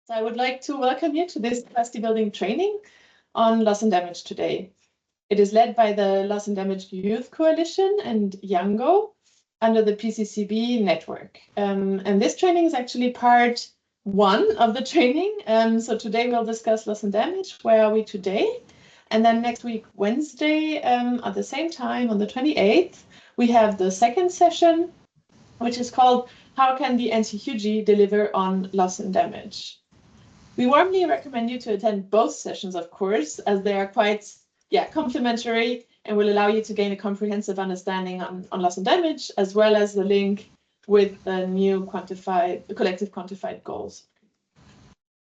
So I would like to welcome you to this capacity building training on loss and damage today. It is led by the Loss and Damage Youth Coalition and Yango under the PCCB network. And this training is actually part one of the training. So today we'll discuss loss and damage. Where are we today? And then next week, Wednesday, at the same time, on the 28th, we have the second session, which is called How Can the NCQG Deliver on Loss and Damage? We warmly recommend you to attend both sessions, of course, as they are quite complementary and will allow you to gain a comprehensive understanding on loss and damage, as well as the link with the new collective quantified goals.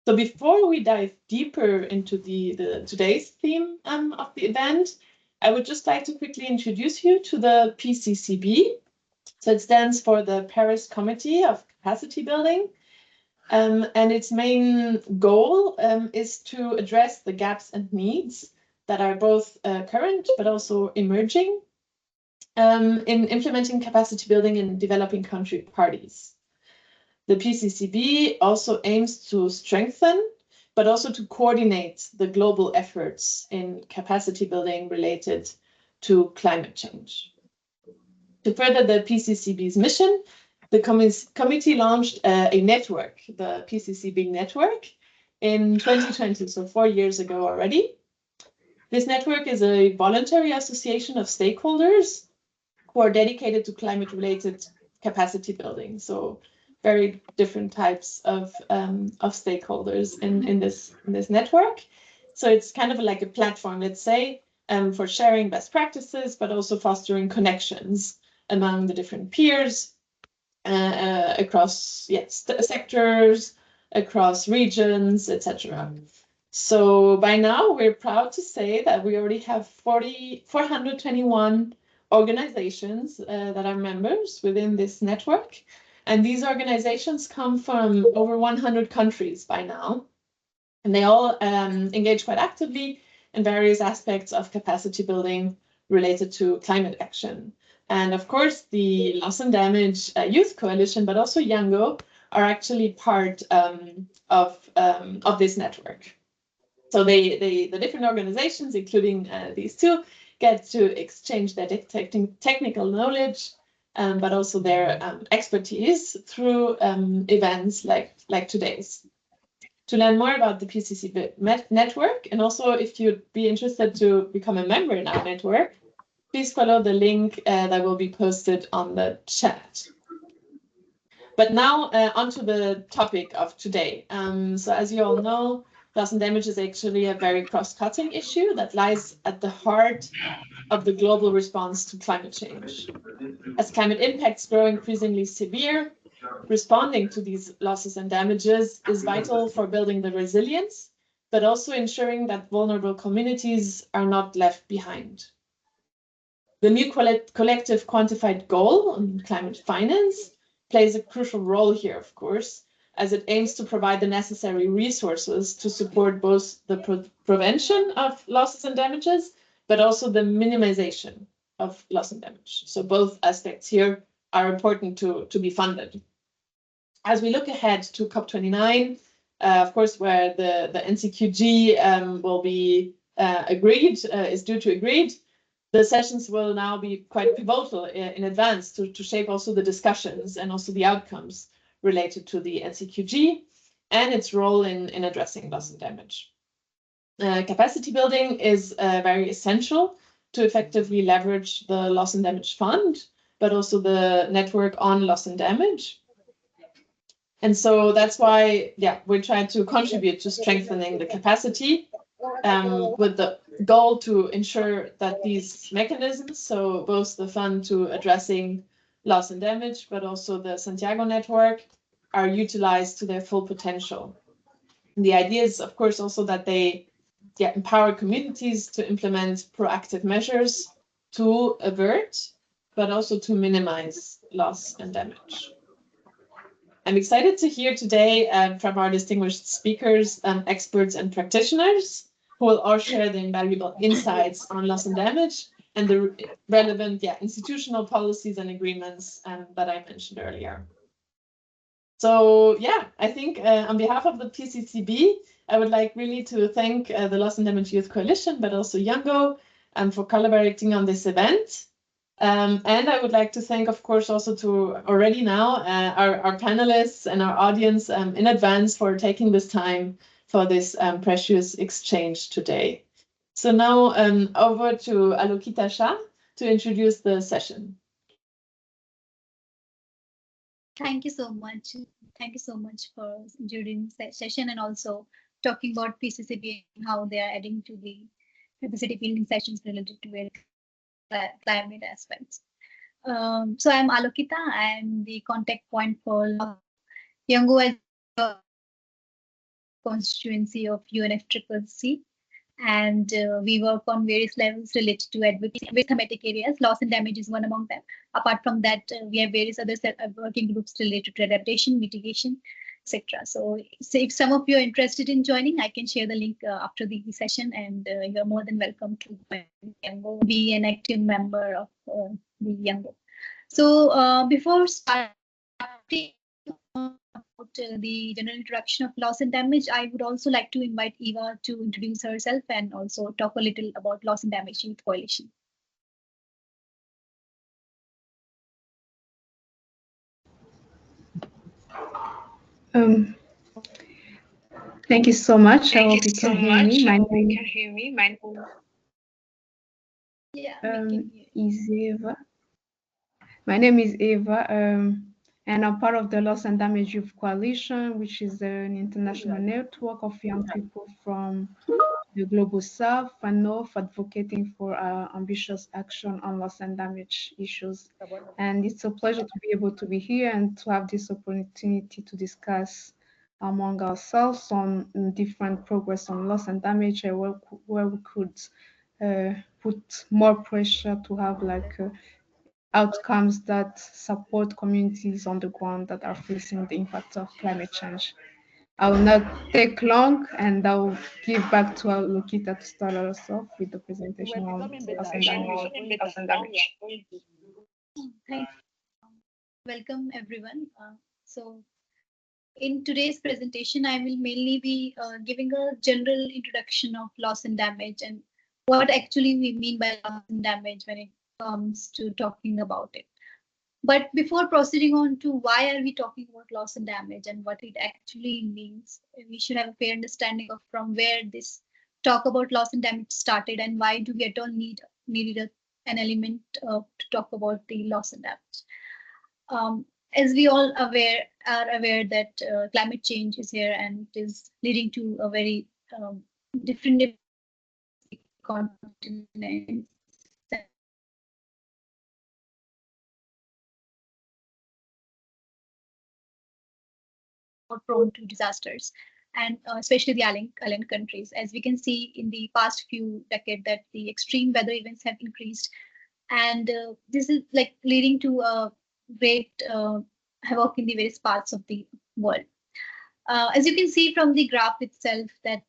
So before we dive deeper into today's theme of the event, I would just like to quickly introduce you to the PCCB. So it stands for the Paris Committee of Capacity Building. And its main goal is to address the gaps and needs that are both current but also emerging in implementing capacity building in developing country parties. The PCCB also aims to strengthen but also to coordinate the global efforts in capacity building related to climate change. To further the PCCB's mission, the committee launched a network, the PCCB network, in 2020, so 4 years ago already. This network is a voluntary association of stakeholders who are dedicated to climate-related capacity building. So very different types of stakeholders in this network. So it's kind of like a platform, let's say, for sharing best practices, but also fostering connections among the different peers across sectors, across regions, etc. So by now, we're proud to say that we already have 421 organizations that are members within this network. And these organizations come from over 100 countries by now. And they all engage quite actively in various aspects of capacity building related to climate action. And of course, the Loss and Damage Youth Coalition, but also Yango, are actually part of this network. So the different organizations, including these two, get to exchange their technical knowledge, but also their expertise through events like today's. To learn more about the PCCB network, and also if you'd be interested to become a member in our network, please follow the link that will be posted on the chat. But now onto the topic of today. So as you all know, loss and damage is actually a very cross-cutting issue that lies at the heart of the global response to climate change. As climate impacts grow increasingly severe, responding to these losses and damages is vital for building the resilience, but also ensuring that vulnerable communities are not left behind. The new collective quantified goal on climate finance plays a crucial role here, of course, as it aims to provide the necessary resources to support both the prevention of losses and damages, but also the minimization of loss and damage. So both aspects here are important to be funded. As we look ahead to COP29, of course, where the NCQG will be is due to agreed, the sessions will now be quite pivotal in advance to shape also the discussions and also the outcomes related to the NCQG and its role in addressing loss and damage. Capacity building is very essential to effectively leverage the Loss and Damage Fund, but also the network on loss and damage. And so that's why, we're trying to contribute to strengthening the capacity with the goal to ensure that these mechanisms, so both the fund to addressing loss and damage, but also the Santiago network, are utilized to their full potential. And the idea is, of course, also that they empower communities to implement proactive measures to avert, but also to minimize loss and damage. I'm excited to hear today from our distinguished speakers, experts, and practitioners who will all share the invaluable insights on loss and damage and the relevant institutional policies and agreements that I mentioned earlier. So yeah, I think on behalf of the PCCB, I would like really to thank the Loss and Damage Youth Coalition, but also Youngo for collaborating on this event. And I would like to thank, of course, also to already now our panelists and our audience in advance for taking this time for this precious exchange today. So now over to Alokita Shah to introduce the session. Thank you so much. Thank you so much for joining the session and also talking about PCCB and how they are adding to the capacity building sessions related to climate aspects. So I'm Alokita. I'm the contact point for Yango as constituency of UNFCCC. And we work on various levels related to advocacy in thematic areas. Loss and damage is one among them. Apart from that, we have various other working groups related to adaptation, mitigation, etc. So if some of you are interested in joining, I can share the link after the session, and you are more than welcome to be an active member of the Yango. So before starting about the general introduction of loss and damage, I would also like to invite Eva to introduce herself and also talk a little about Loss and Damage Youth Coalition. Thank you so much. I hope you can hear me. Is Eva. My name is Eva, and I'm part of the Loss and Damage Youth Coalition, which is an international network of young people from the Global South and North advocating for ambitious action on loss and damage issues. And it's a pleasure to be able to be here and to have this opportunity to discuss among ourselves on different progress on loss and damage and where we could put more pressure to have like outcomes that support communities on the ground that are facing the impact of climate change. I will not take long, and I'll give back to Lokita to start us off with the presentation on loss and damage. Thank you. Welcome, everyone. So in today's presentation, I will mainly be giving a general introduction of loss and damage and what actually we mean by loss and damage when it comes to talking about it. But before proceeding on to why are we talking about loss and damage and what it actually means, we should have a fair understanding of from where this talk about loss and damage started and why do we at all needed an element to talk about the loss and damage. As we all are aware that climate change is here and it is leading to a very different continents. More prone to disasters, and especially the island countries. As we can see in the past few decades, that the extreme weather events have increased, and this is like leading to a great havoc in the various parts of the world. As you can see from the graph itself, that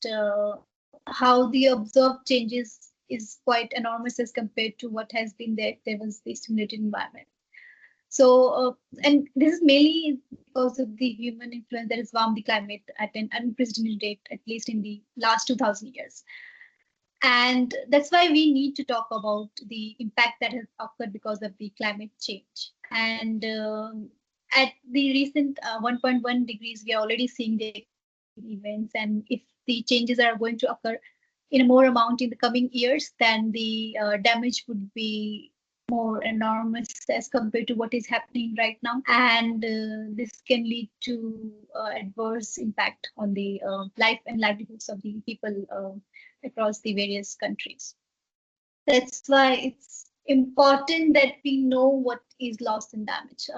how the observed changes is quite enormous as compared to what has been there was the stimulated environment. So, and this is mainly because of the human influence that has warmed the climate at an unprecedented rate, at least in the last 2000 years. And that's why we need to talk about the impact that has occurred because of the climate change. And at the recent 1.1 degrees, we are already seeing the events. And if the changes are going to occur in a more amount in the coming years, then the damage would be more enormous as compared to what is happening right now. And this can lead to adverse impact on the life and livelihoods of the people across the various countries. That's why it's important that we know what is loss and damage.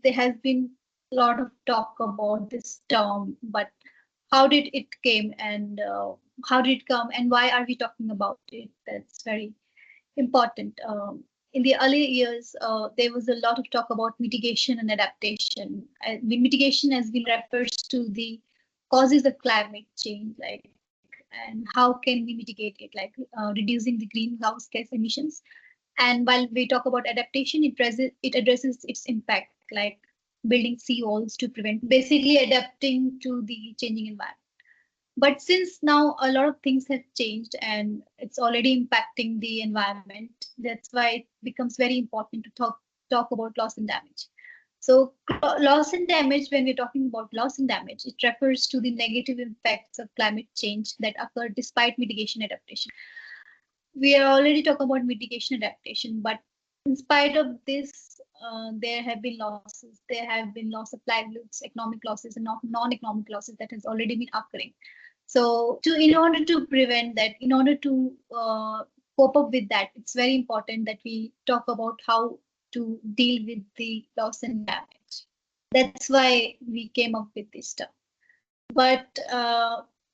There has been a lot of talk about this term, but how did it came and how did it come and why are we talking about it? That's very important. In the early years, there was a lot of talk about mitigation and adaptation. Mitigation has been refers to the causes of climate change, like, and how can we mitigate it, like reducing the greenhouse gas emissions. And while we talk about adaptation, it addresses its impact, like building sea walls to prevent, basically adapting to the changing environment. But since now a lot of things have changed and it's already impacting the environment, that's why it becomes very important to talk about loss and damage. So loss and damage, when we're talking about loss and damage, it refers to the negative effects of climate change that occur despite mitigation adaptation. We are already talking about mitigation adaptation, but in spite of this, there have been losses. There have been loss of livelihoods, economic losses, and non-economic losses that has already been occurring. So, in order to prevent that, in order to cope up with that, it's very important that we talk about how to deal with the loss and damage. That's why we came up with this stuff. But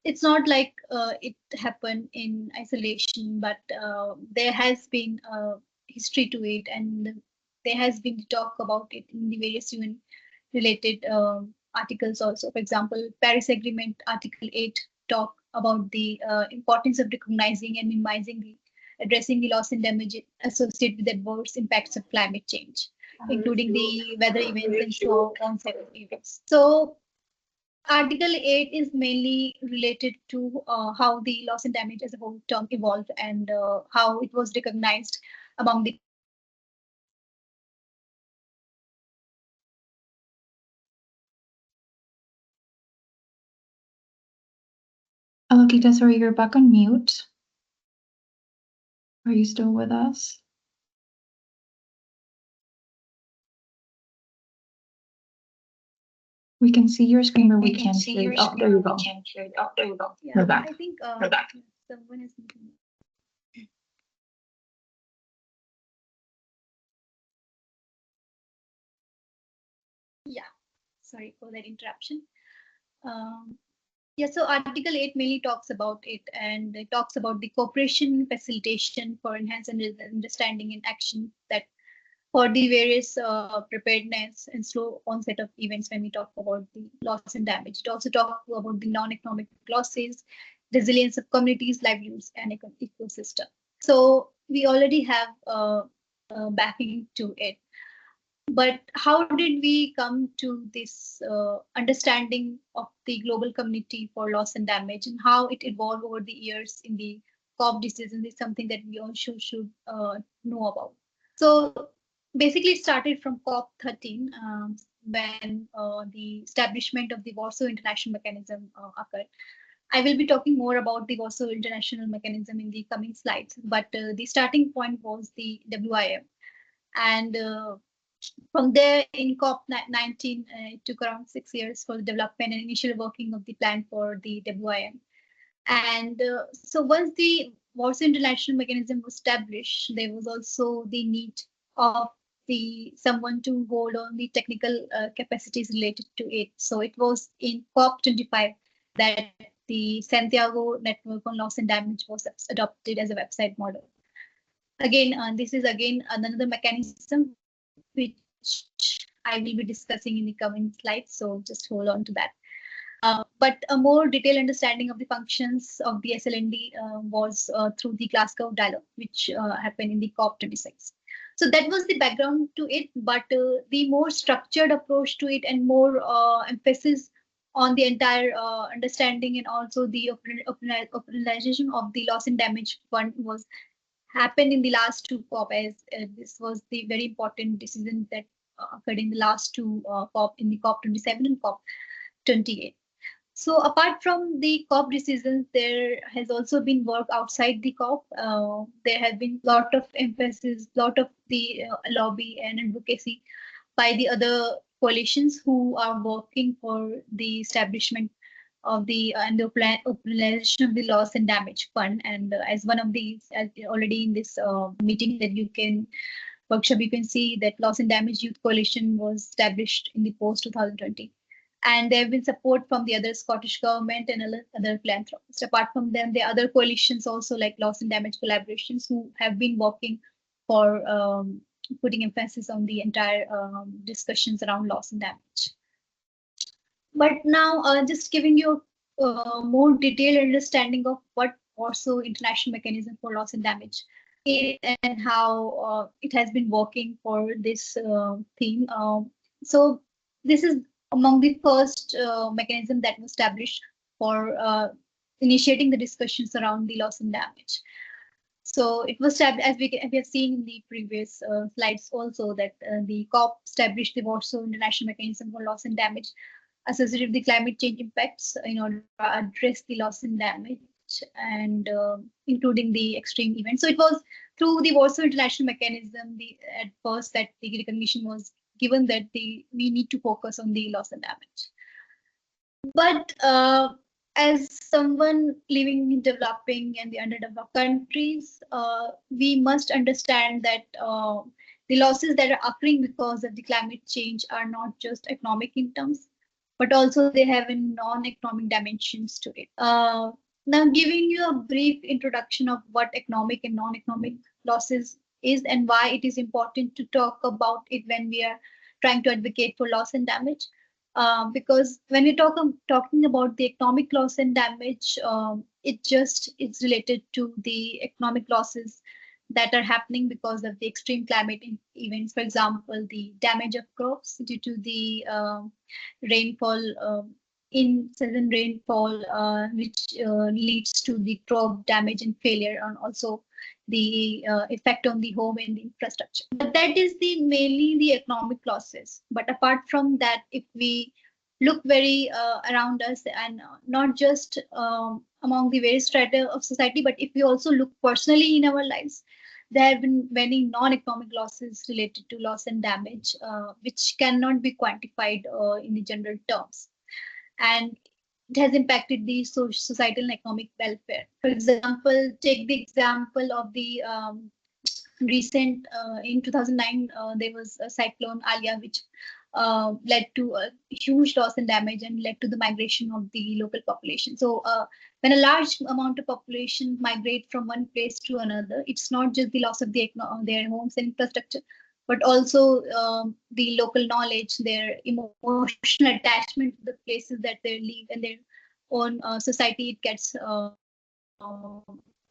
it's not like it happened in isolation, but there has been a history to it, and there has been talk about it in the various UN related articles also. For example, Paris Agreement Article 8 talk about the importance of recognizing and minimizing the addressing the loss and damage associated with adverse impacts of climate change, including the weather events and so onset of events. So Article 8 is mainly related to how the loss and damage as a whole term evolved and how it was recognized among the. Alokita, sorry, you're back on mute. Are you still with us? We can see your screen, but we can't hear you. Oh, there you go. Yeah, We're back. I think We're back. someone is. Yeah, sorry for that interruption. Yeah, so Article 8 mainly talks about it, and it talks about the cooperation facilitation for enhanced understanding and action that for the various preparedness and slow onset of events when we talk about the loss and damage. It also talks about the non-economic losses, resilience of communities, livelihoods, and ecosystem. So we already have backing to it. But how did we come to this understanding of the global community for loss and damage, and how it evolved over the years in the COP decisions is something that we also should know about. So basically, it started from COP 13 when the establishment of the Warsaw International Mechanism occurred. I will be talking more about the Warsaw International Mechanism in the coming slides, but the starting point was the WIM. And from there, in COP19, it took around 6 years for the development and initial working of the plan for the WIM. And so once the Warsaw International Mechanism was established, there was also the need of the someone to hold on the technical capacities related to it. So it was in COP25 that the Santiago Network on Loss and Damage was adopted as a website model. Again, this is again another mechanism which I will be discussing in the coming slides, so just hold on to that. But a more detailed understanding of the functions of the SNLD was through the Glasgow dialogue, which happened in the COP26. So that was the background to it, but the more structured approach to it and more emphasis on the entire understanding and also the operationalization of the loss and damage fund was happened in the last two COP, as this was the very important decision that occurred in the last two COP, in the COP27 and COP28. So apart from the COP decisions, there has also been work outside the COP. There have been a lot of emphasis, lot of the lobby and advocacy by the other coalitions who are working for the establishment of the and the operationalization of the loss and damage fund. And as one of these, as already in this meeting that you can workshop, you can see that Loss and Damage Youth Coalition was established in the post 2020. And there have been support from the other Scottish government and other philanthropists. Apart from them, there are other coalitions also like Loss and Damage Collaborations who have been working for putting emphasis on the entire discussions around loss and damage. But now, just giving you a more detailed understanding of what Warsaw International Mechanism for Loss and Damage is and how it has been working for this theme. So this is among the first mechanism that was established for initiating the discussions around the loss and damage. So it was established, as we have seen in the previous slides also, that the COP established the Warsaw International Mechanism for Loss and Damage associated with the climate change impacts in order to address the loss and damage and including the extreme events. So it was through the Warsaw International Mechanism at first that the recognition was given that we need to focus on the loss and damage. But as someone living in developing and the underdeveloped countries, we must understand that the losses that are occurring because of the climate change are not just economic in terms, but also they have a non-economic dimensions to it. Now, giving you a brief introduction of what economic and non-economic losses is and why it is important to talk about it when we are trying to advocate for loss and damage. Because when we talking about the economic loss and damage, it's related to the economic losses that are happening because of the extreme climate events. For example, the damage of crops due to the rainfall, in sudden rainfall, which leads to the crop damage and failure, and also the effect on the home and the infrastructure. But that is the mainly the economic losses. But apart from that, if we look very around us and not just among the various strata of society, but if we also look personally in our lives, there have been many non-economic losses related to loss and damage, which cannot be quantified in the general terms. And it has impacted the societal and economic welfare. For example, take the example of the recent, in 2009, there was a cyclone Alia, which led to a huge loss and damage and led to the migration of the local population. So when a large amount of population migrate from one place to another, it's not just the loss of their homes and infrastructure, but also the local knowledge, their emotional attachment to the places that they live and their own society. It gets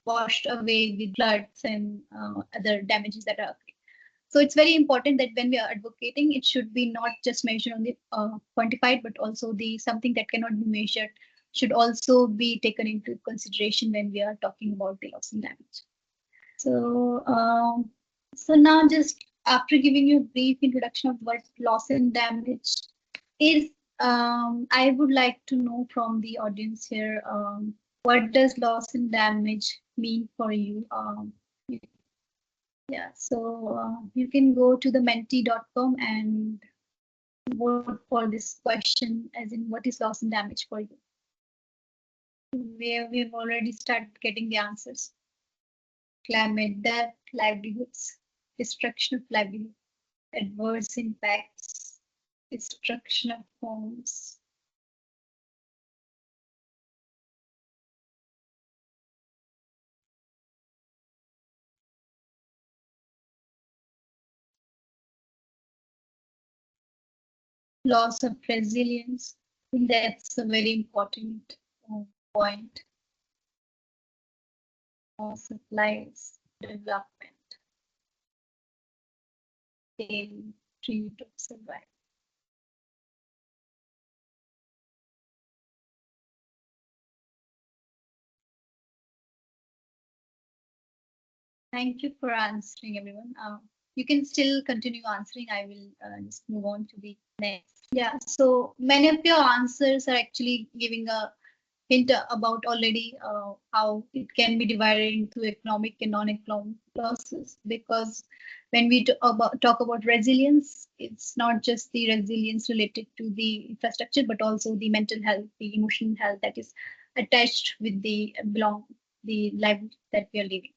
washed away with floods and other damages that are occurring. So it's very important that when we are advocating, it should be not just measured on the quantified, but also the something that cannot be measured should also be taken into consideration when we are talking about the loss and damage. So, so now just after giving you a brief introduction of what loss and damage is, I would like to know from the audience here, what does loss and damage mean for you? Yeah, so you can go to the menti.com and vote for this question, as in what is loss and damage for you? We've already started getting the answers. Climate, death, livelihoods, destruction of livelihood, adverse impacts, destruction of homes. Loss of resilience. That's a very important point. Loss of lives, development. They try to survive. Thank you for answering, everyone. You can still continue answering. I will just move on to the next. Yeah, so many of your answers are actually giving a hint about already how it can be divided into economic and non-economic losses, because when we talk about resilience, it's not just the resilience related to the infrastructure, but also the mental health, the emotional health that is attached with the life that we are living.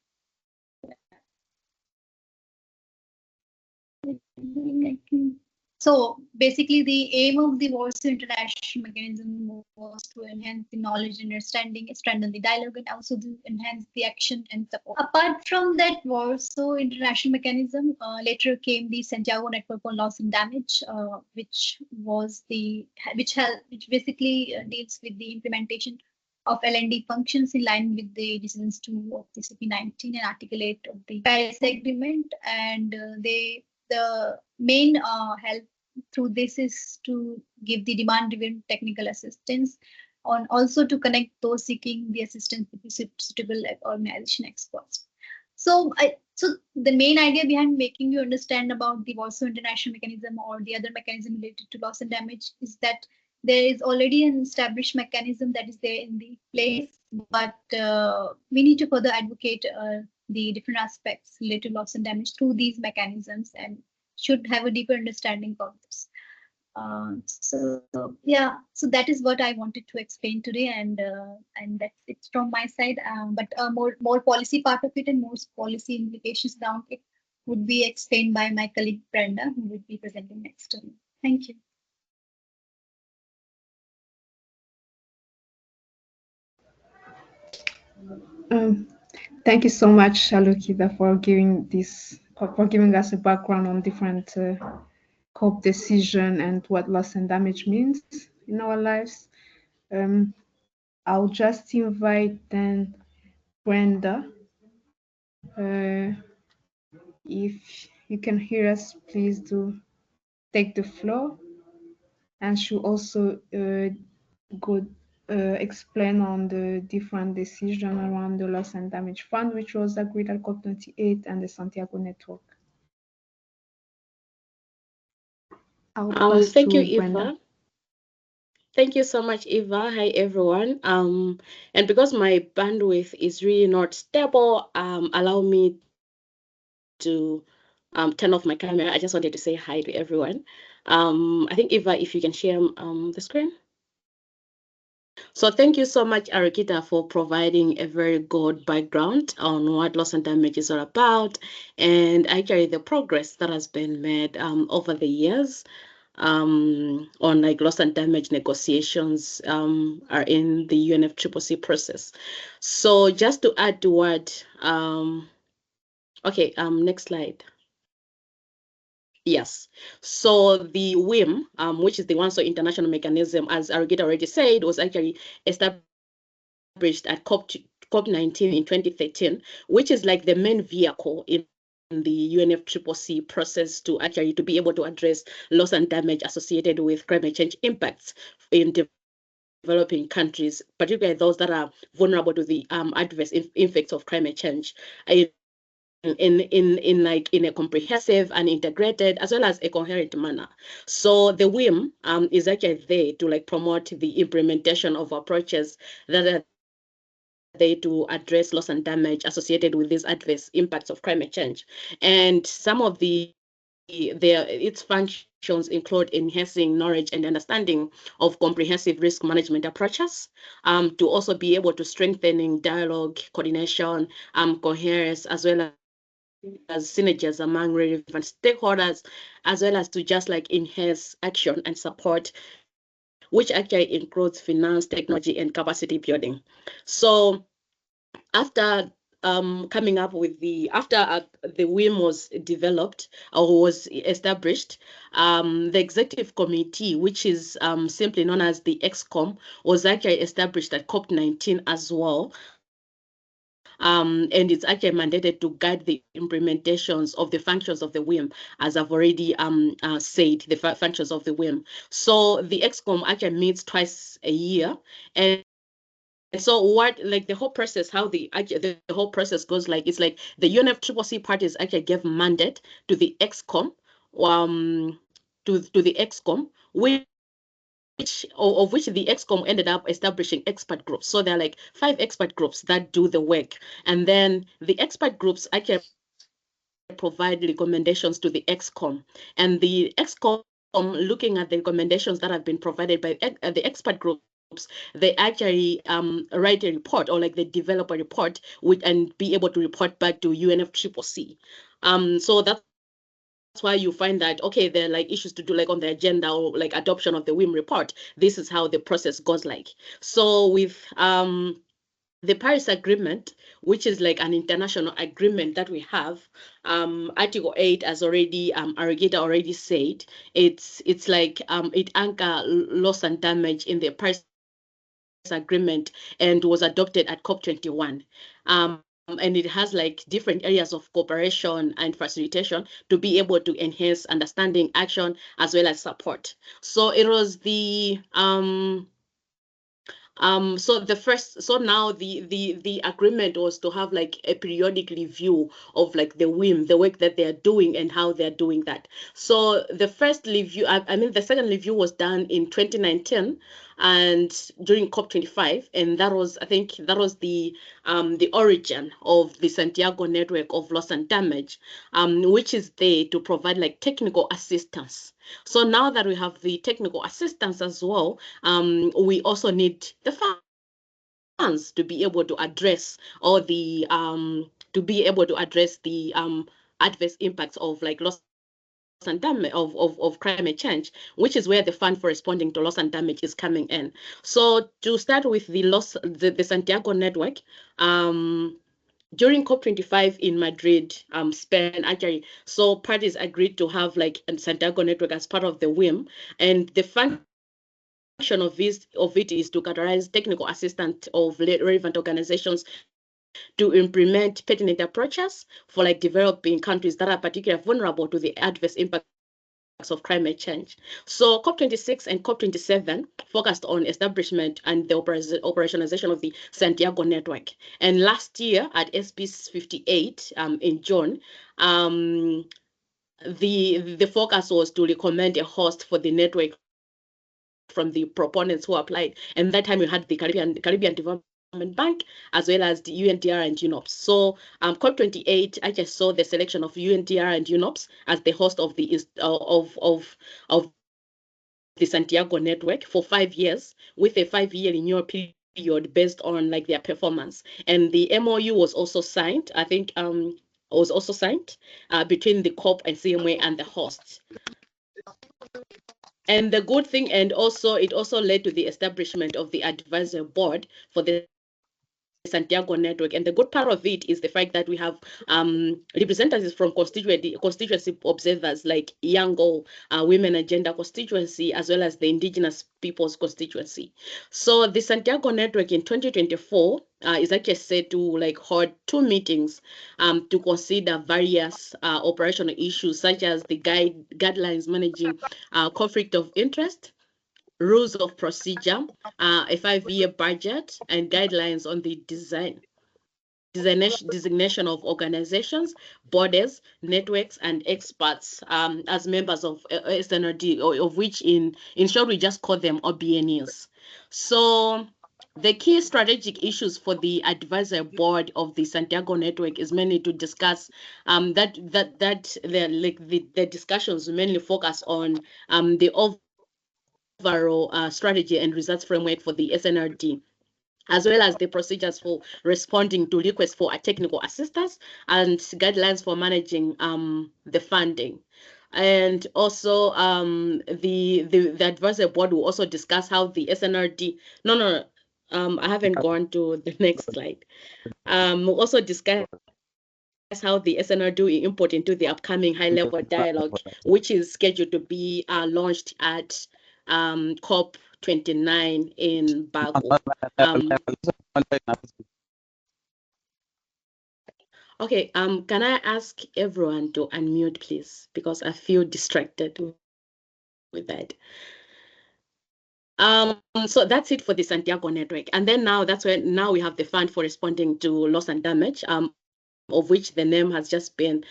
So basically, the aim of the Warsaw International Mechanism was to enhance the knowledge and understanding, strengthen the dialogue, and also to enhance the action and support. Apart from that Warsaw International Mechanism, later came the Santiago Network on Loss and Damage, which basically deals with the implementation of L&D functions in line with the decisions 2 of the CP19 and Article 8 of the Paris Agreement, and the main help through this is to give the demand-driven technical assistance, on also to connect those seeking the assistance with the suitable organization experts. So the main idea behind making you understand about the Warsaw International Mechanism or the other mechanism related to loss and damage is that there is already an established mechanism that is there in the place, but we need to further advocate the different aspects related to loss and damage through these mechanisms and should have a deeper understanding of this. So yeah, so that is what I wanted to explain today, and that's it from my side. But more policy part of it and more policy implications around it would be explained by my colleague Brenda, who will be presenting next to me. Thank you. Thank you so much, Alokida, for giving us a background on different COP decision and what loss and damage means in our lives. I'll just invite then Brenda. If you can hear us, please do take the floor. And she'll also explain on the different decision around the loss and damage fund, which was agreed at COP28 and the Santiago network. Thank you, Eva. Thank you so much, Eva. Hi, everyone. And because my bandwidth is really not stable, allow me to turn off my camera. I just wanted to say hi to everyone. I think, Eva, if you can share the screen. So thank you so much, Arikita, for providing a very good background on what loss and damage is all about, and actually the progress that has been made over the years on like loss and damage negotiations are in the UNFCCC process. So just to add to what, next slide. Yes. So the WIM, which is the One Soil International Mechanism, as Arigita already said, was actually established at COP19 in 2013, which is like the main vehicle in the UNFCCC process to be able to address loss and damage associated with climate change impacts in developing countries, particularly those that are vulnerable to the adverse effects of climate change. In a comprehensive and integrated as well as a coherent manner. So the WIM is actually there to like promote the implementation of approaches that are there to address loss and damage associated with these adverse impacts of climate change. And some of its functions include enhancing knowledge and understanding of comprehensive risk management approaches, to also be able to strengthening dialogue, coordination, coherence, as well as synergies among relevant stakeholders, as well as to just like enhance action and support, which actually includes finance, technology, and capacity building. So after coming up with after the WIM was developed or was established, the executive committee, which is simply known as the EXCOM, was actually established at COP19 as well. And it's actually mandated to guide the implementations of the functions of the WIM, as I've already said, the functions of the WIM. So the EXCOM actually meets twice a year, and so what, like the whole process, how the whole process goes, like it's like the UNFCCC parties actually gave mandate to the EXCOM, to the EXCOM, of which the EXCOM ended up establishing expert groups. So there are like 5 expert groups that do the work, and then the expert groups actually provide recommendations to the EXCOM, and the EXCOM, looking at the recommendations that have been provided by the expert groups, they actually write a report, or like they develop a report and be able to report back to UNFCCC. So that's why you find that, okay, there are like issues to do like on the agenda or like adoption of the WIM report. This is how the process goes like. So with the Paris Agreement, which is like an international agreement that we have, Article 8, as already Arigita already said, it's like it anchor loss and damage in the Paris Agreement and was adopted at COP21. and it has like different areas of cooperation and facilitation to be able to enhance understanding, action, as well as support. So it was the so now the agreement was to have like a periodic review of like the WIM, the work that they are doing and how they're doing that. So the first review, I mean the second review was done in 2019 and during COP25, and that was, I think that was the origin of the Santiago network of loss and damage, which is there to provide like technical assistance. So now that we have the technical assistance as well, we also need the funds to be able to address all the adverse impacts of like loss and damage of climate change, which is where the fund for responding to loss and damage is coming in. So to start with the Santiago network, during COP25 in Madrid, Spain, actually, so parties agreed to have like a Santiago network as part of the WIM, and the function of it is to categorize technical assistance of relevant organizations to implement pertinent approaches for like developing countries that are particularly vulnerable to the adverse impacts of climate change. So COP26 and COP27 focused on establishment and the operationalization of the Santiago network. And last year at SB 58 in June, the focus was to recommend a host for the network from the proponents who applied. And that time we had the Caribbean Development Bank, as well as the UNDR and UNOPS. So COP28, I just saw the selection of UNDR and UNOPS as the host of the Santiago network for 5 years, with a 5-year renewal period based on like their performance. And the MOU was also signed, I think was also signed between the COP and CMA and the host. And the good thing, and also it also led to the establishment of the advisory board for the Santiago network. And the good part of it is the fact that we have representatives from constituency observers like Yango Women and Gender Constituency, as well as the Indigenous Peoples Constituency. So the Santiago network in 2024 is actually set to like hold 2 meetings to consider various operational issues such as the guidelines managing conflict of interest, rules of procedure, a 5-year budget, and guidelines on the designation of organizations, bodies, networks, and experts as members of SNLD, of which in short we just call them OBNEs. So the key strategic issues for the advisory board of the Santiago network is mainly to discuss the discussions mainly focus on the overall strategy and results framework for the SNLD, as well as the procedures for responding to requests for technical assistance and guidelines for managing the funding. And also the advisory board will also discuss how the SNLD, I haven't gone to the next slide. We'll also discuss how the SNLD will input into the upcoming high-level dialogue, which is scheduled to be launched at COP29 in Baku. Okay, can I ask everyone to unmute, please? Because I feel distracted with that. So that's it for the Santiago network. And then now we have the fund for responding to loss and damage, of which the name has just been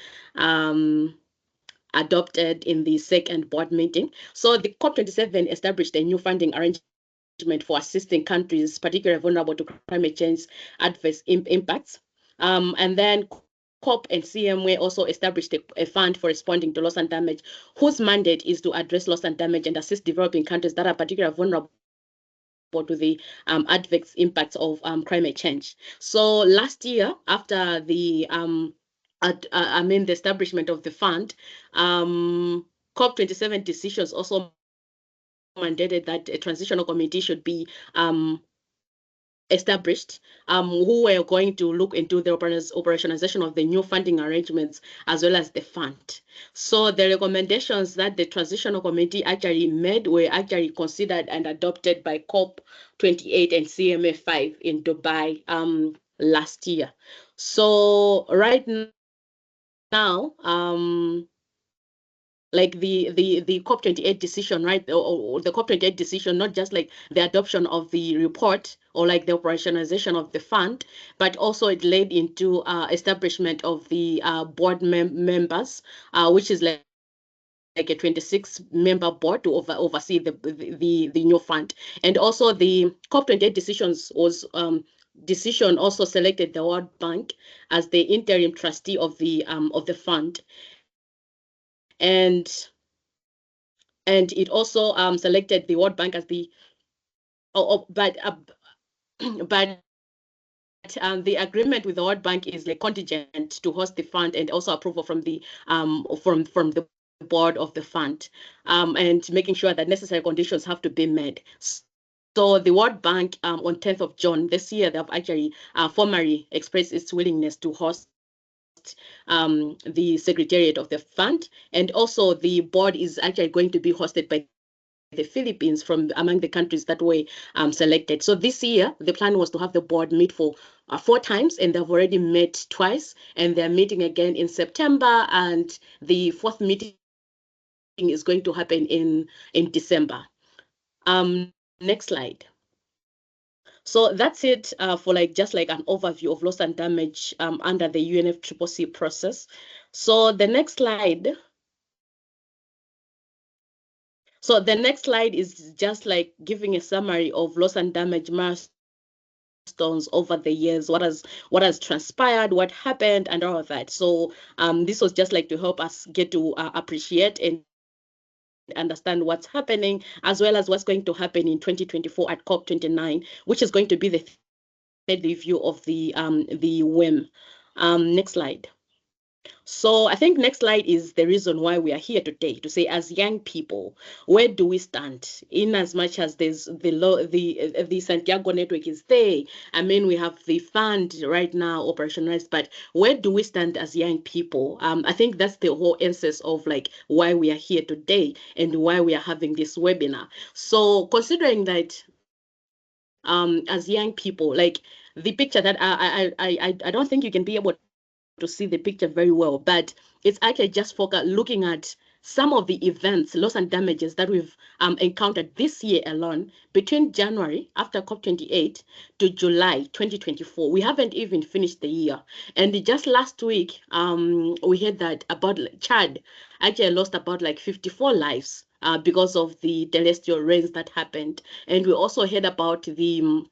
adopted in the second board meeting. So the COP27 established a new funding arrangement for assisting countries particularly vulnerable to climate change adverse impacts. And then COP and CMA also established a fund for responding to loss and damage, whose mandate is to address loss and damage and assist developing countries that are particularly vulnerable to the adverse impacts of climate change. So last year, after the the establishment of the fund, COP27 decisions also mandated that a transitional committee should be established, who were going to look into the operationalization of the new funding arrangements as well as the fund. So the recommendations that the transitional committee actually made were actually considered and adopted by COP28 and CMA5 in Dubai last year. So right now, like the COP28 decision, right? Or the COP28 decision, not just like the adoption of the report or like the operationalization of the fund, but also it led into establishment of the board members, which is like a 26-member board to oversee the new fund. And also the COP28 decision also selected the World Bank as the interim trustee of the fund. And it also selected the World Bank as the but the agreement with the World Bank is like contingent to host the fund and also approval from the from the board of the fund, and making sure that necessary conditions have to be met. So the World Bank on 10th of June this year, they have actually formally expressed its willingness to host the secretariat of the fund, and also the board is actually going to be hosted by the Philippines from among the countries that were selected. So this year, the plan was to have the board meet for 4 times, and they've already met twice, and they're meeting again in September, and the 4th meeting is going to happen in December. Next slide. So that's it for like just like an overview of loss and damage under the UNFCCC process. So the next slide. So the next slide is just like giving a summary of loss and damage milestones over the years, what has transpired, what happened, and all of that. So this was just like to help us get to appreciate and understand what's happening, as well as what's going to happen in 2024 at COP29, which is going to be the third review of the WIM. Next slide. So I think next slide is the reason why we are here today, to say as young people, where do we stand? In as much as there's the Santiago network is there, I mean, we have the fund right now operationalized, but where do we stand as young people? I think that's the whole essence of like why we are here today and why we are having this webinar. So considering that as young people, like the picture that I don't think you can be able to see the picture very well, but it's actually just looking at some of the events, loss and damages that we've encountered this year alone, between January after COP28 to July 2024. We haven't even finished the year. And just last week, we heard that about Chad actually lost about like 54 lives because of the terrestrial rains that happened. And we also heard about the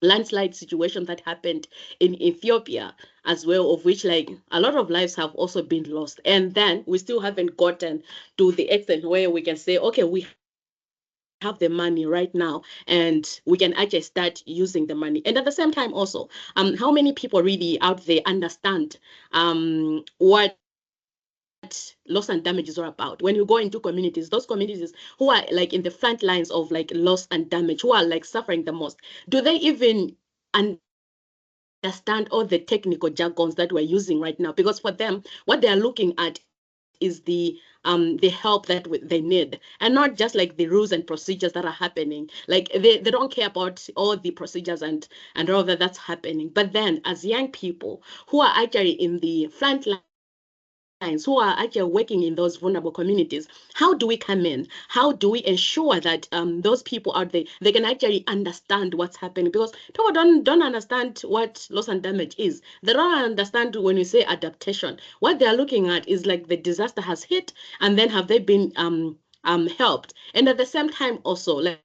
landslide situation that happened in Ethiopia as well, of which like a lot of lives have also been lost. And then we still haven't gotten to the extent where we can say, okay, we have the money right now and we can actually start using the money. And at the same time also, how many people really out there understand what loss and damage is all about? When you go into communities, those communities who are like in the front lines of like loss and damage, who are like suffering the most, do they even understand all the technical jargons that we're using right now? Because for them, what they're looking at is the help that they need, and not just like the rules and procedures that are happening. Like they don't care about all the procedures and all that that's happening. But then as young people who are actually in the front lines, who are actually working in those vulnerable communities, how do we come in? How do we ensure that those people out there, they can actually understand what's happening? Because people don't understand what loss and damage is. They don't understand when we say adaptation. What they're looking at is like the disaster has hit, and then have they been helped? And at the same time also, like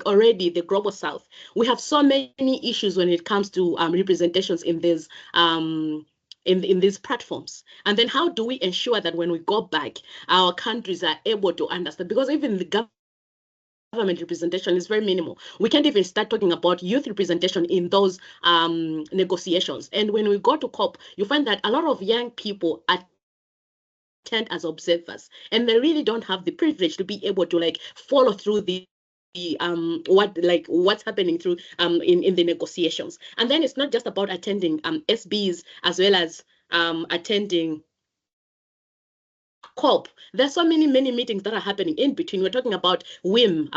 already the global south, we have so many issues when it comes to representations in this in these platforms. And then how do we ensure that when we go back, our countries are able to understand? Because even the government representation is very minimal. We can't even start talking about youth representation in those negotiations. And when we go to COP, you find that a lot of young people attend as observers, and they really don't have the privilege to be able to like follow through the what's happening through in the negotiations. And then it's not just about attending SBs as well as attending COP. There's so many meetings that are happening in between. We're talking about WIM,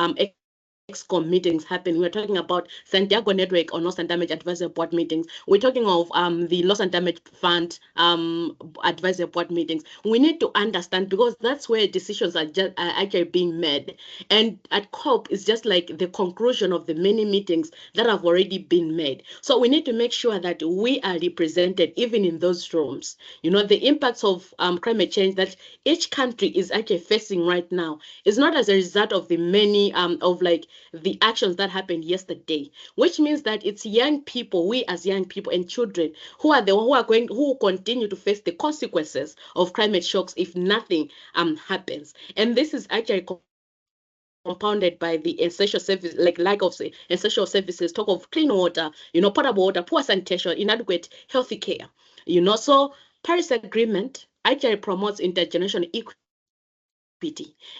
EXCOM meetings happen. We're talking about Santiago Network or Loss and Damage Advisory Board meetings. We're talking of the Loss and Damage Fund Advisory Board meetings. We need to understand, because that's where decisions are actually being made. And at COP, it's just like the conclusion of the many meetings that have already been made. So we need to make sure that we are represented even in those rooms. You know, the impacts of climate change that each country is actually facing right now is not as a result of the many of like the actions that happened yesterday, which means that it's young people, we as young people and children, who will continue to face the consequences of climate shocks if nothing happens. And this is actually compounded by the essential service, like lack of essential services, talk of clean water, you know, potable water, poor sanitation, inadequate healthy care, you know. So Paris Agreement actually promotes intergenerational equity.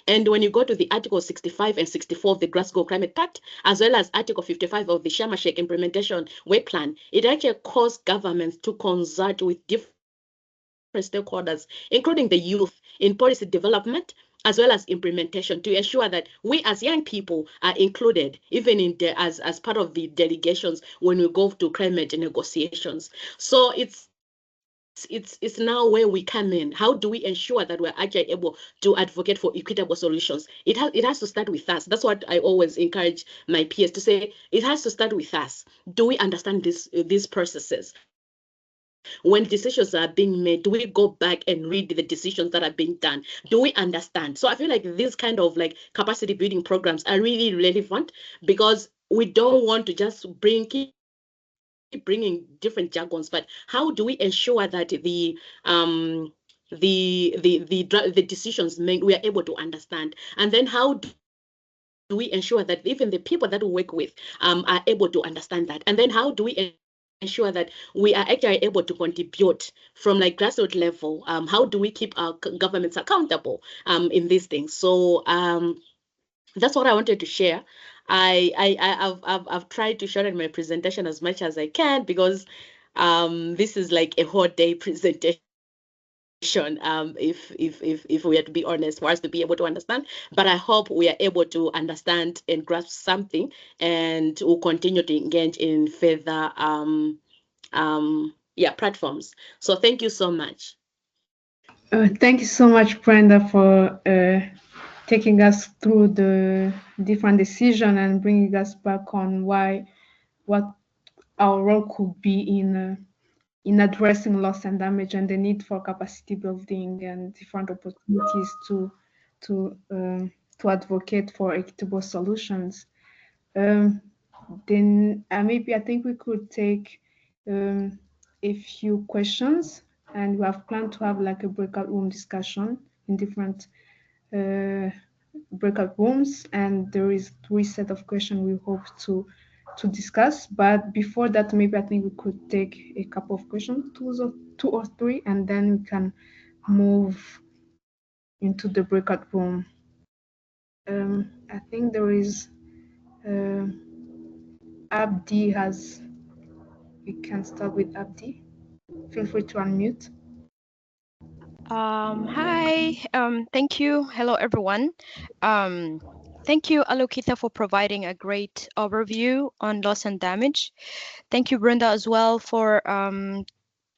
And when you go to the Article 65 and 64 of the Glasgow Climate Pact, as well as Article 55 of the Sharm el-Sheikh Implementation Work Plan, it actually calls governments to consult with different stakeholders, including the youth, in policy development as well as implementation, to ensure that we as young people are included, even in as part of the delegations when we go to climate negotiations. So it's now where we come in. How do we ensure that we're actually able to advocate for equitable solutions? It has to start with us. That's what I always encourage my peers to say. It has to start with us. Do we understand these processes? When decisions are being made, do we go back and read the decisions that are being done? Do we understand? So I feel like these kind of like capacity building programs are really relevant, because we don't want to just keep bringing different jargons, but how do we ensure that the decisions made, we are able to understand? And then how do we ensure that even the people that we work with are able to understand that? And then how do we ensure that we are actually able to contribute from like grassroots level? How do we keep our governments accountable in these things? So that's what I wanted to share. I've tried to shorten my presentation as much as I can, because this is like a whole day presentation. If we are to be honest, for us to be able to understand. But I hope we are able to understand and grasp something, and we'll continue to engage in further platforms. So thank you so much. Thank you so much, Brenda, for taking us through the different decisions and bringing us back on what our role could be in addressing loss and damage, and the need for capacity building and different opportunities to advocate for equitable solutions. Then maybe I think we could take a few questions, and we have planned to have like a breakout room discussion in different breakout rooms, and there is 3 set of questions we hope to discuss. But before that, maybe I think we could take a couple of questions, two or three, and then we can move into the breakout room. I think there is Abdi has. We can start with Abdi. Feel free to unmute. Hi, thank you. Hello, everyone. Thank you, Alokita, for providing a great overview on loss and damage. Thank you, Brenda, as well, for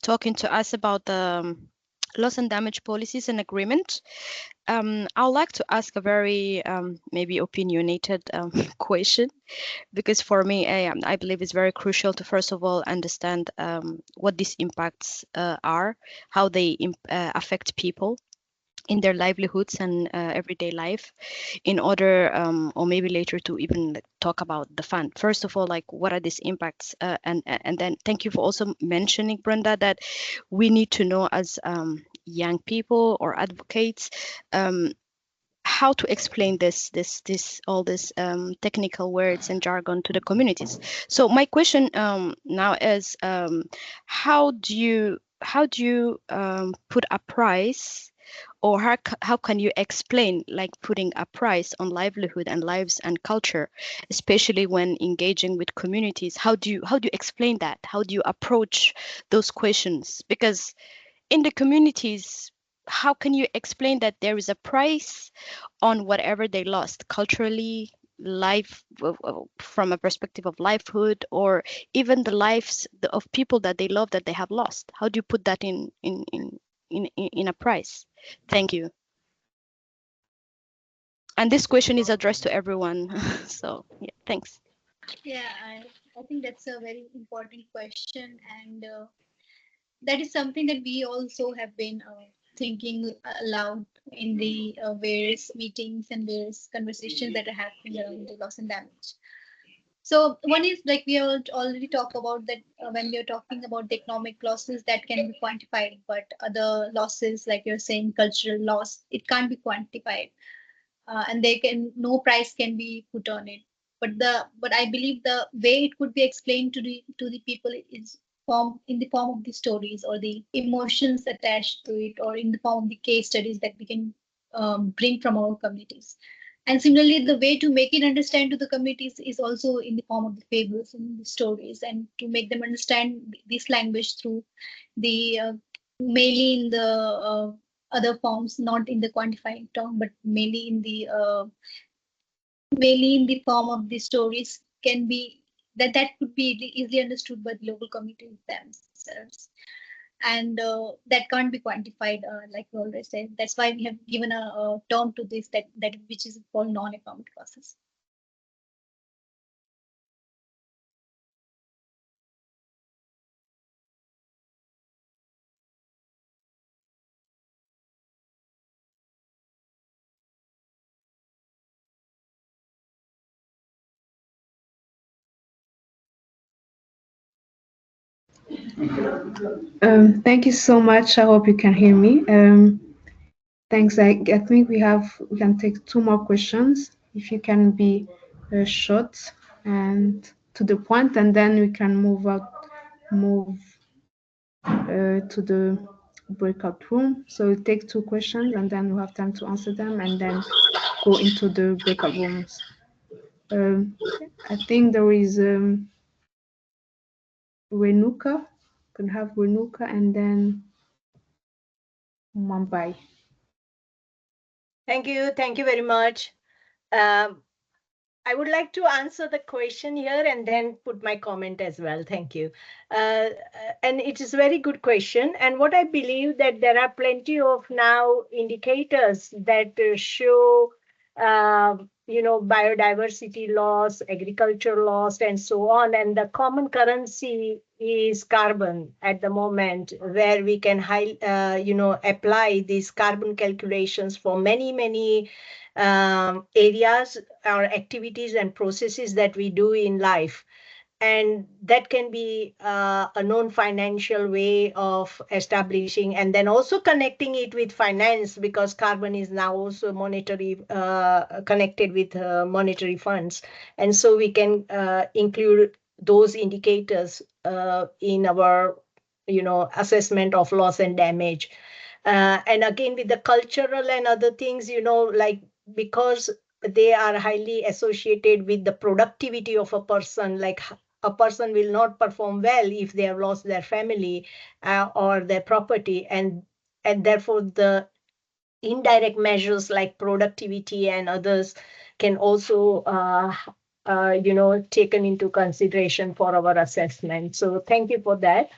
talking to us about the loss and damage policies and agreement. I would like to ask a very maybe opinionated question, because for me, I believe it's very crucial to first of all understand what these impacts are, how they affect people in their livelihoods and everyday life, in order or maybe later to even talk about the fund. First of all, like, what are these impacts, and then thank you for also mentioning, Brenda, that we need to know as young people or advocates how to explain all this technical words and jargon to the communities. So my question now is, how do you put a price, or how can you explain like putting a price on livelihood and lives and culture, especially when engaging with communities? How do you explain that? How do you approach those questions? Because in the communities, how can you explain that there is a price on whatever they lost culturally, life from a perspective of livelihood, or even the lives of people that they love that they have lost? How do you put that in a price? Thank you. And this question is addressed to everyone. So yeah, thanks. Yeah, I think that's a very important question, and that is something that we also have been thinking aloud in the various meetings and various conversations that are happening around the loss and damage. So one is like we have already talked about that when we are talking about the economic losses that can be quantified, but other losses, like you're saying, cultural loss, it can't be quantified, and they can no price can be put on it. But I believe the way it could be explained to the people is form in the form of the stories or the emotions attached to it, or in the form of the case studies that we can bring from our communities. And similarly, the way to make it understand to the communities is also in the form of the fables and the stories, and to make them understand this language through the mainly in the other forms, not in the quantifying term, but mainly in the form of the stories can be that could be easily understood by the local communities themselves, and that can't be quantified, like we already said. That's why we have given a term to this that which is called non-economic losses. Thank you so much. I hope you can hear me. Thanks. I think we can take two more questions. If you can be short and to the point, and then we can move to the breakout room. So we'll take two questions, and then we'll have time to answer them, and then go into the breakout rooms. I think there is Renuka. Can have Renuka, and then Mumbai. Thank you very much. I would like to answer the question here and then put my comment as well. Thank you. And it is a very good question. And what I believe that there are plenty of now indicators that show, biodiversity loss, agriculture loss, and so on. And the common currency is carbon at the moment, where we can apply these carbon calculations for many areas or activities and processes that we do in life. And that can be a non-financial way of establishing, and then also connecting it with finance, because carbon is now also monetary, connected with monetary funds. And so we can include those indicators in our assessment of loss and damage. And again, with the cultural and other things, like, because they are highly associated with the productivity of a person, like a person will not perform well if they have lost their family or their property, and therefore the indirect measures like productivity and others can also taken into consideration for our assessment. So thank you for that.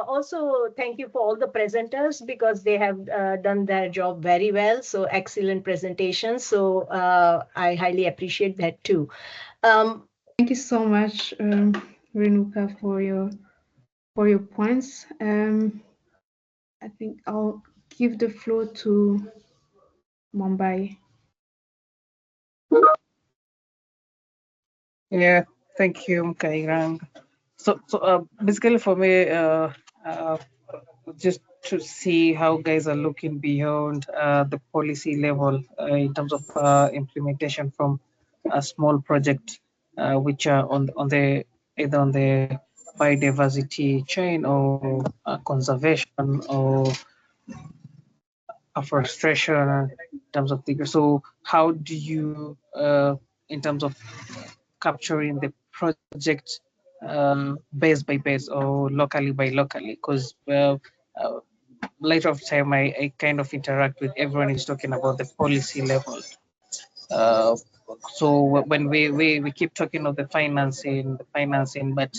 Also thank you for all the presenters, because they have done their job very well. So excellent presentations. So I highly appreciate that too. Thank you so much, Renuka, for your points. I think I'll give the floor to Mumbai. Yeah, thank you, Kairang. So basically for me, just to see how guys are looking beyond the policy level in terms of implementation from a small project, which are on the either on the biodiversity chain or conservation or afforestation in terms of the. So how do you, in terms of capturing the project base by base or locally by locally? Because later of time, I kind of interact with everyone is talking about the policy level. So when we keep talking of the financing, but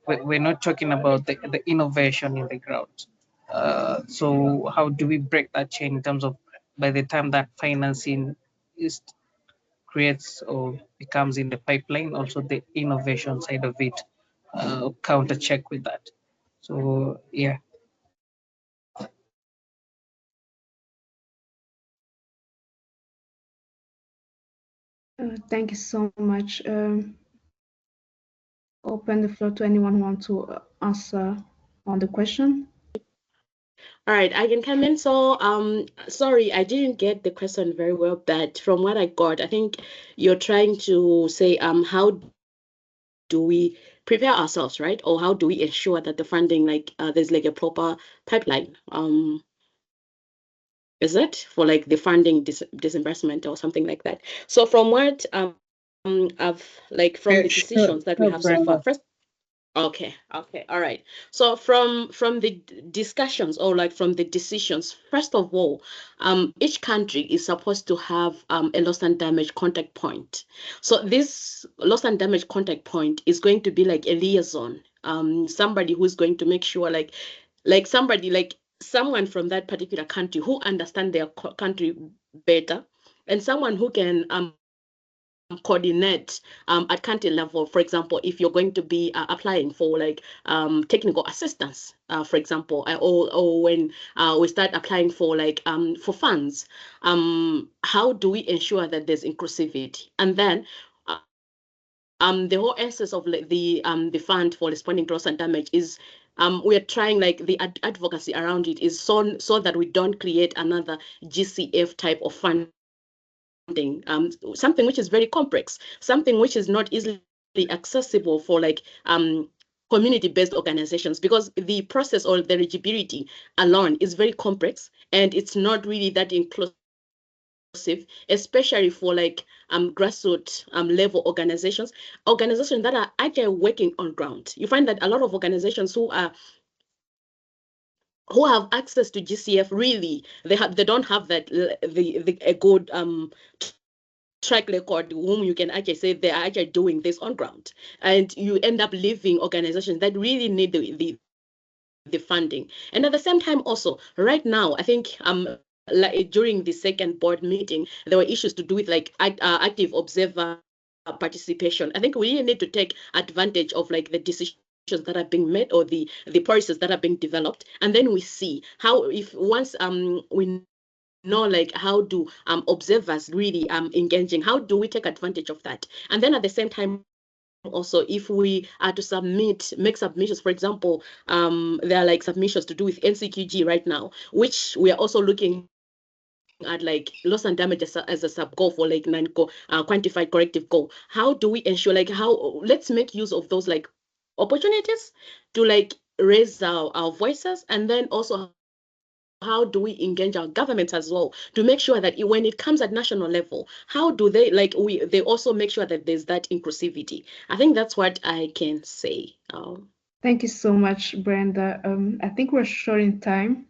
we're not talking about the innovation in the ground. So how do we break that chain in terms of by the time that financing is creates or becomes in the pipeline, also the innovation side of it, counter check with that. So yeah. Thank you so much. Open the floor to anyone who wants to answer on the question. All right, I can come in. So, sorry, I didn't get the question very well, but from what I got, I think you're trying to say, how do we prepare ourselves, right? Or how do we ensure that the funding, like, there's like a proper pipeline? Is it for like the funding disbursement or something like that? So from what I've like from the decisions that we have so far, first. Okay, all right. So from the discussions or like from the decisions, first of all, each country is supposed to have a loss and damage contact point. So this loss and damage contact point is going to be like a liaison, somebody who's going to make sure like somebody like someone from that particular country who understand their country better, and someone who can coordinate at country level. For example, if you're going to be applying for like technical assistance, for example, or when we start applying for like for funds, how do we ensure that there's inclusivity? And then the whole essence of like the fund for responding to loss and damage is we are trying like the advocacy around it is so that we don't create another GCF type of funding, something which is very complex, something which is not easily accessible for like community-based organizations, because the process or the eligibility alone is very complex and it's not really that inclusive, especially for like grassroots level organizations that are actually working on ground. You find that a lot of organizations who have access to GCF, really they don't have that a good track record whom you can actually say they are actually doing this on ground, and you end up leaving organizations that really need the funding. And at the same time also right now, I think like during the second board meeting there were issues to do with like active observer participation. I think we really need to take advantage of like the decisions that are being made or the policies that are being developed, and then we see how, if once we know like how do observers really engaging, how do we take advantage of that? And then at the same time also, if we are to make submissions, for example, there are like submissions to do with NCQG right now, which we are also looking at like loss and damage as a sub goal for like quantified corrective goal. How do we ensure like let's make use of those like opportunities to like raise our voices, and then also how do we engage our governments as well to make sure that when it comes at national level, how do they they also make sure that there's that inclusivity? I think that's what I can say. Thank you so much, Brenda. I think we're short in time.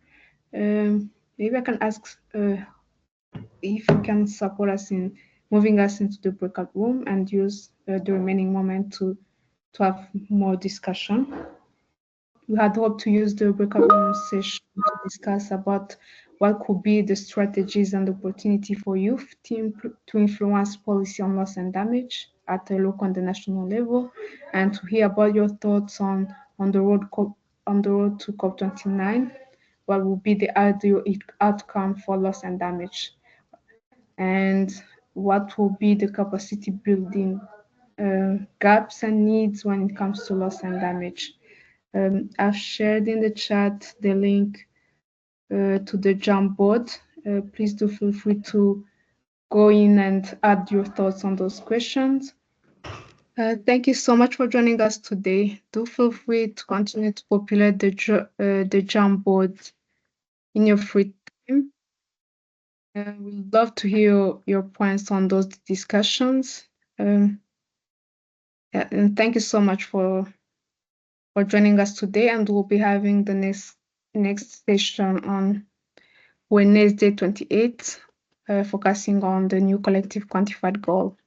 Maybe I can ask if you can support us in moving us into the breakout room and use the remaining moment to have more discussion. We had hoped to use the breakout room session to discuss about what could be the strategies and opportunity for youth to influence policy on loss and damage at the local and the national level, and to hear about your thoughts on the road to COP29. What would be the ideal outcome for loss and damage, and what will be the capacity building gaps and needs when it comes to loss and damage. I've shared in the chat the link to the jump board. Please do feel free to go in and add your thoughts on those questions. Thank you so much for joining us today. Do feel free to continue to populate the jump board in your free time. We'd love to hear your points on those discussions. And thank you so much for joining us today, and we'll be having the next next session on Wednesday 28th, focusing on the new collective quantified goal.